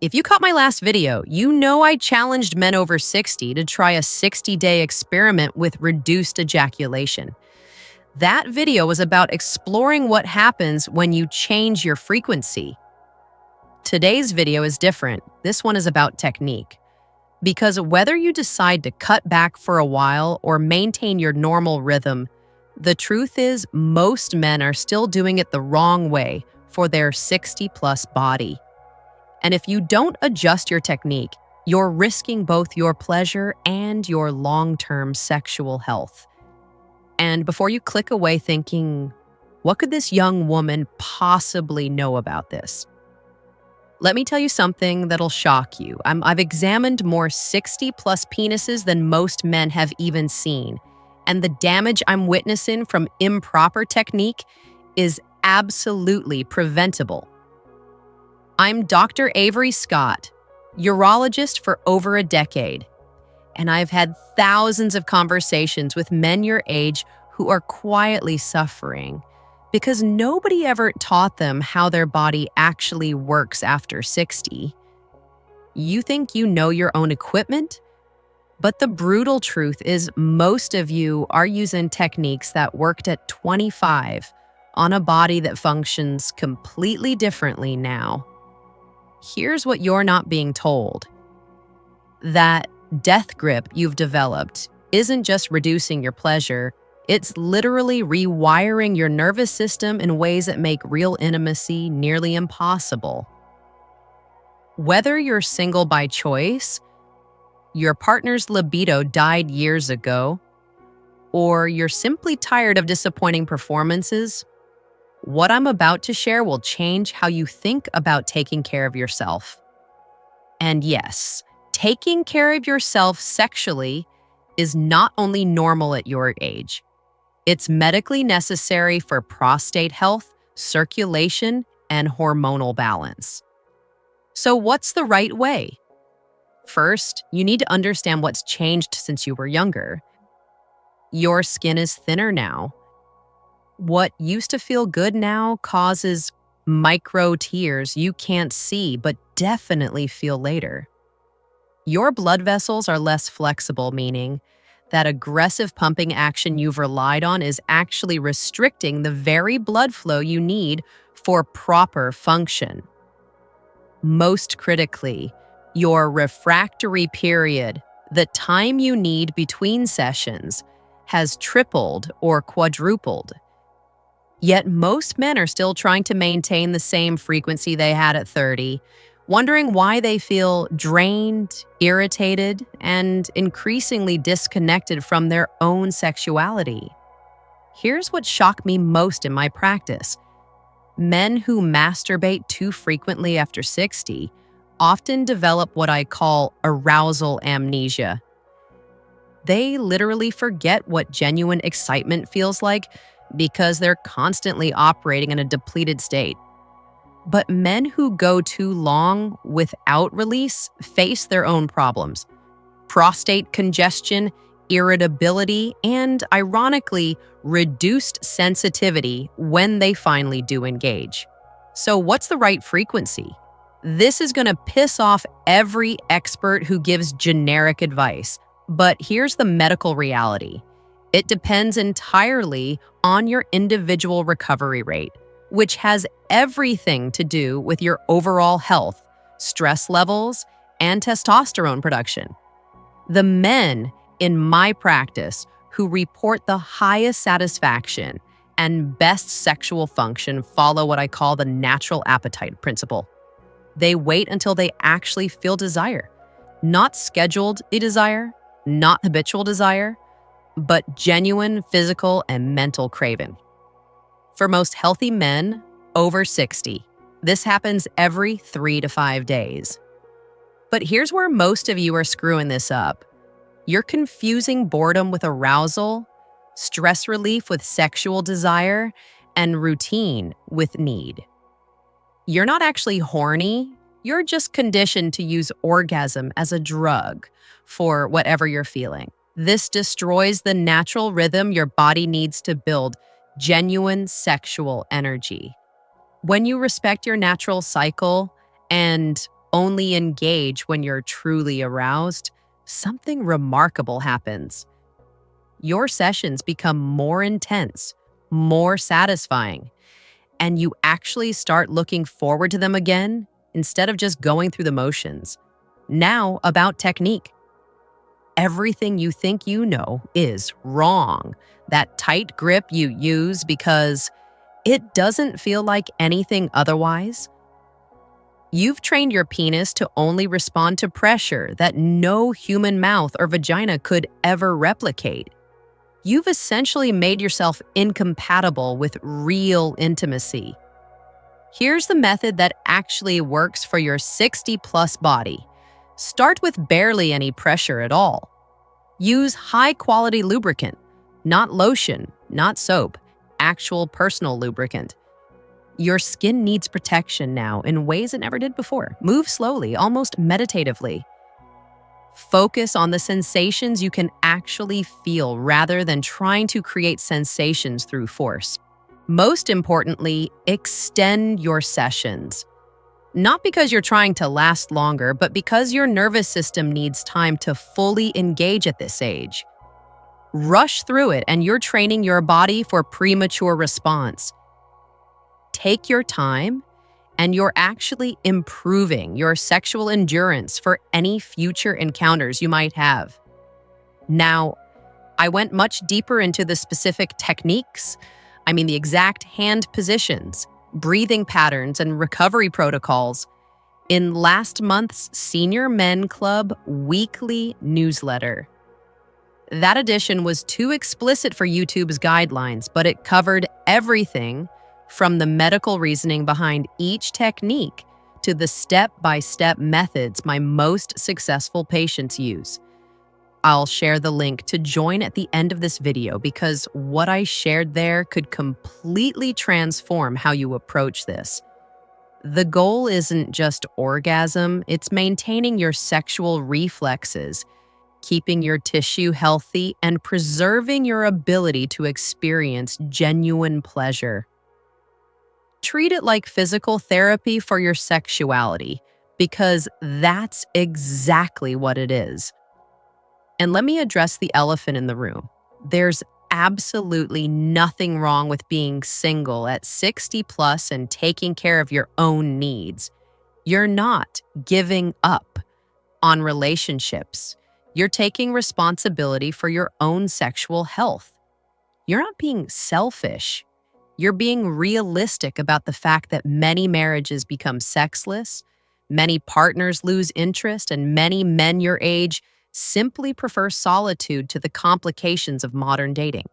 If you caught my last video, you know I challenged men over 60 to try a 60-day experiment with reduced ejaculation. That video was about exploring what happens when you change your frequency. Today's video is different. This one is about technique. Because whether you decide to cut back for a while or maintain your normal rhythm, the truth is most men are still doing it the wrong way for their 60-plus body. And if you don't adjust your technique, you're risking both your pleasure and your long-term sexual health. And before you click away thinking, what could this young woman possibly know about this? Let me tell you something that'll shock you. I've examined more 60-plus penises than most men have even seen. And the damage I'm witnessing from improper technique is absolutely preventable. I'm Dr. Avery Scott, urologist for over a decade, and I've had thousands of conversations with men your age who are quietly suffering because nobody ever taught them how their body actually works after 60. You think you know your own equipment? But the brutal truth is most of you are using techniques that worked at 25 on a body that functions completely differently now. Here's what you're not being told. That death grip you've developed isn't just reducing your pleasure, it's literally rewiring your nervous system in ways that make real intimacy nearly impossible. Whether you're single by choice, your partner's libido died years ago, or you're simply tired of disappointing performances, what I'm about to share will change how you think about taking care of yourself. And yes, taking care of yourself sexually is not only normal at your age. It's medically necessary for prostate health, circulation, and hormonal balance. So what's the right way? First, you need to understand what's changed since you were younger. Your skin is thinner now. What used to feel good now causes micro tears you can't see but definitely feel later. Your blood vessels are less flexible, meaning that aggressive pumping action you've relied on is actually restricting the very blood flow you need for proper function. Most critically, your refractory period, the time you need between sessions, has tripled or quadrupled. Yet most men are still trying to maintain the same frequency they had at 30, wondering why they feel drained, irritated, and increasingly disconnected from their own sexuality. Here's what shocked me most in my practice. Men who masturbate too frequently after 60 often develop what I call arousal amnesia. They literally forget what genuine excitement feels like because they're constantly operating in a depleted state. But men who go too long without release face their own problems: prostate congestion, irritability, and, ironically, reduced sensitivity when they finally do engage. So what's the right frequency? This is going to piss off every expert who gives generic advice, but here's the medical reality. It depends entirely on your individual recovery rate, which has everything to do with your overall health, stress levels, and testosterone production. The men in my practice who report the highest satisfaction and best sexual function follow what I call the natural appetite principle. They wait until they actually feel desire, not scheduled desire, not habitual desire, but genuine physical and mental craving. For most healthy men over 60, this happens every 3 to 5 days. But here's where most of you are screwing this up. You're confusing boredom with arousal, stress relief with sexual desire, and routine with need. You're not actually horny, you're just conditioned to use orgasm as a drug for whatever you're feeling. This destroys the natural rhythm your body needs to build genuine sexual energy. When you respect your natural cycle and only engage when you're truly aroused, something remarkable happens. Your sessions become more intense, more satisfying, and you actually start looking forward to them again instead of just going through the motions. Now, about technique. Everything you think you know is wrong. That tight grip you use because it doesn't feel like anything otherwise. You've trained your penis to only respond to pressure that no human mouth or vagina could ever replicate. You've essentially made yourself incompatible with real intimacy. Here's the method that actually works for your 60-plus body. Start with barely any pressure at all. Use high-quality lubricant, not lotion, not soap, actual personal lubricant. Your skin needs protection now in ways it never did before. Move slowly, almost meditatively. Focus on the sensations you can actually feel rather than trying to create sensations through force. Most importantly, extend your sessions. Not because you're trying to last longer, but because your nervous system needs time to fully engage at this age. Rush through it and you're training your body for premature response. Take your time, and you're actually improving your sexual endurance for any future encounters you might have. Now, I went much deeper into the specific techniques, the exact hand positions, breathing patterns, and recovery protocols in last month's Senior Men Club weekly newsletter. That edition was too explicit for YouTube's guidelines, but it covered everything from the medical reasoning behind each technique to the step-by-step methods my most successful patients use. I'll share the link to join at the end of this video because what I shared there could completely transform how you approach this. The goal isn't just orgasm, it's maintaining your sexual reflexes, keeping your tissue healthy, and preserving your ability to experience genuine pleasure. Treat it like physical therapy for your sexuality, because that's exactly what it is. And let me address the elephant in the room. There's absolutely nothing wrong with being single at 60 plus and taking care of your own needs. You're not giving up on relationships. You're taking responsibility for your own sexual health. You're not being selfish. You're being realistic about the fact that many marriages become sexless, many partners lose interest, and many men your age simply prefer solitude to the complications of modern dating.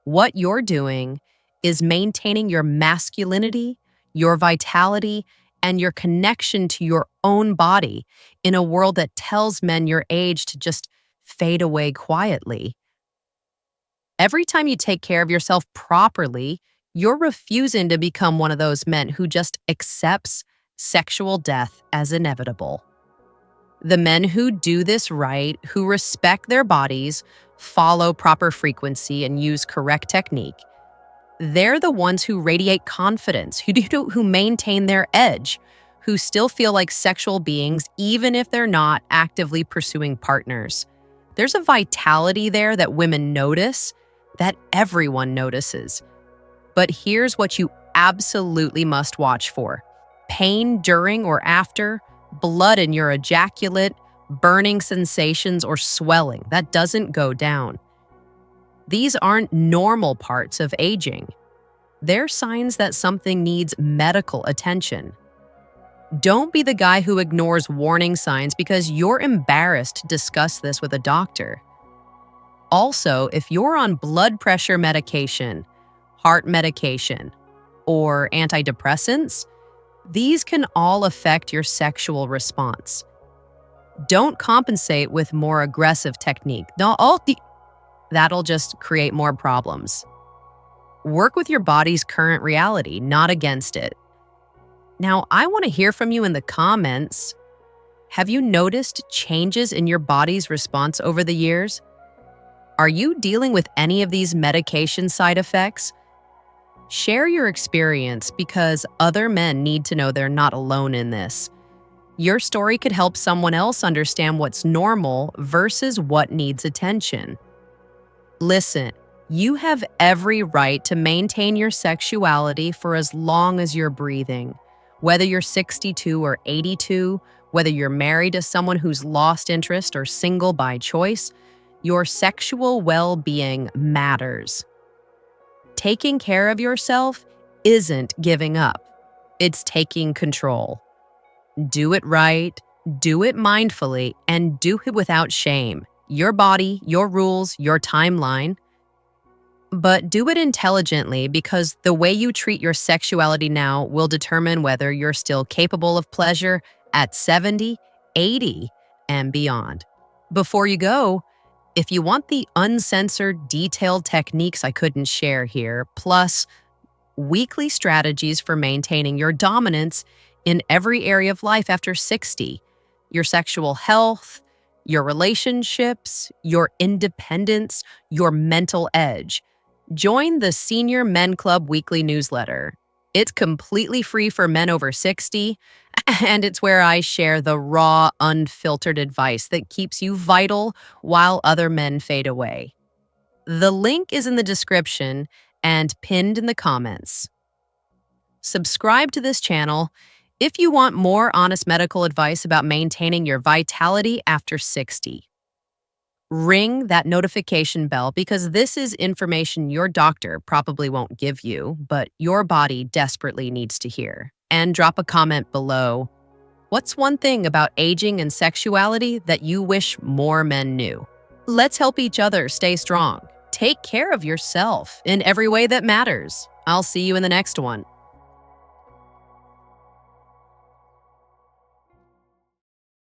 What you're doing is maintaining your masculinity, your vitality, and your connection to your own body in a world that tells men your age to just fade away quietly. Every time you take care of yourself properly, you're refusing to become one of those men who just accepts sexual death as inevitable. The men who do this right, who respect their bodies, follow proper frequency, and use correct technique, they're the ones who radiate confidence, who maintain their edge, who still feel like sexual beings even if they're not actively pursuing partners. There's a vitality there that women notice, that everyone notices. But here's what you absolutely must watch for: pain during or after, blood in your ejaculate, burning sensations, or swelling that doesn't go down. These aren't normal parts of aging. They're signs that something needs medical attention. Don't be the guy who ignores warning signs because you're embarrassed to discuss this with a doctor. Also, if you're on blood pressure medication, heart medication, or antidepressants, these can all affect your sexual response. Don't compensate with more aggressive technique. That'll just create more problems. Work with your body's current reality, not against it. Now, I want to hear from you in the comments. Have you noticed changes in your body's response over the years? Are you dealing with any of these medication side effects? Share your experience because other men need to know they're not alone in this. Your story could help someone else understand what's normal versus what needs attention. Listen, you have every right to maintain your sexuality for as long as you're breathing. Whether you're 62 or 82, whether you're married to someone who's lost interest or single by choice, your sexual well-being matters. Taking care of yourself isn't giving up. It's taking control. Do it right, do it mindfully, and do it without shame. Your body, your rules, your timeline. But do it intelligently, because the way you treat your sexuality now will determine whether you're still capable of pleasure at 70, 80, and beyond. Before you go, if you want the uncensored, detailed techniques I couldn't share here, plus weekly strategies for maintaining your dominance in every area of life after 60, your sexual health, your relationships, your independence, your mental edge, join the Senior Men Club weekly newsletter. It's completely free for men over 60, and it's where I share the raw, unfiltered advice that keeps you vital while other men fade away. The link is in the description and pinned in the comments. Subscribe to this channel if you want more honest medical advice about maintaining your vitality after 60. Ring that notification bell, because this is information your doctor probably won't give you, but your body desperately needs to hear. And drop a comment below. What's one thing about aging and sexuality that you wish more men knew? Let's help each other stay strong. Take care of yourself in every way that matters. I'll see you in the next one.